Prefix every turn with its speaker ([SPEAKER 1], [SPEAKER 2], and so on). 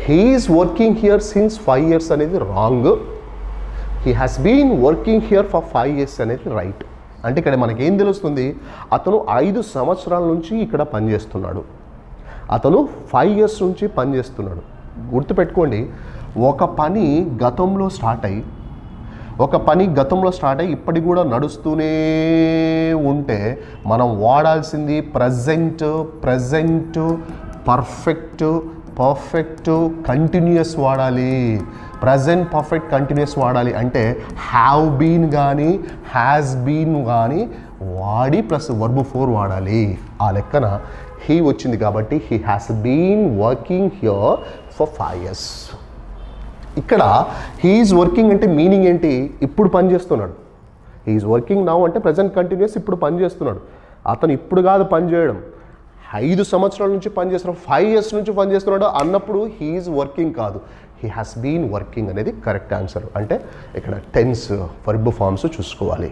[SPEAKER 1] He's working here since 5 years అనేది wrong. He has been working here for 5 years అనేది right. అంటే ఇక్కడ మనకేం తెలుస్తుంది, అతను 5 సంవత్సరాల నుంచి ఇక్కడ పనిచేస్తున్నాడు, అతను 5 years నుంచి పనిచేస్తున్నాడు. గుర్తుపెట్టుకోండి, ఒక పని గతంలో స్టార్ట్ అయ్యి ఇప్పటికి కూడా నడుస్తూనే ఉంటే మనం వాడాల్సింది ప్రజెంట్ పర్ఫెక్ట్ కంటిన్యూస్ వాడాలి. ప్రజెంట్ పర్ఫెక్ట్ కంటిన్యూస్ వాడాలి అంటే హ్యావ్ బీన్ కానీ హ్యాస్ బీన్ కానీ వాడి ప్లస్ వర్బ్ 4 వాడాలి. ఆ లెక్కన హీ వచ్చింది కాబట్టి he has been working here for 5 years. ఇక్కడ హీఈస్ వర్కింగ్ అంటే మీనింగ్ ఏంటి, ఇప్పుడు పని చేస్తున్నాడు. హీఈస్ వర్కింగ్ నౌ అంటే ప్రజెంట్ కంటిన్యూస్, ఇప్పుడు పని చేస్తున్నాడు. అతను ఇప్పుడు కాదు పని చేయడం, 5 సంవత్సరాల నుంచి పని చేస్తున్నాడు, 5 years నుంచి పని చేస్తున్నాడు అన్నప్పుడు హీఈస్ వర్కింగ్ కాదు, హీ హ్యాస్ బీన్ వర్కింగ్ అనేది కరెక్ట్ ఆన్సర్. అంటే ఇక్కడ టెన్స్ వర్బ్ ఫార్మ్స్ చూసుకోవాలి.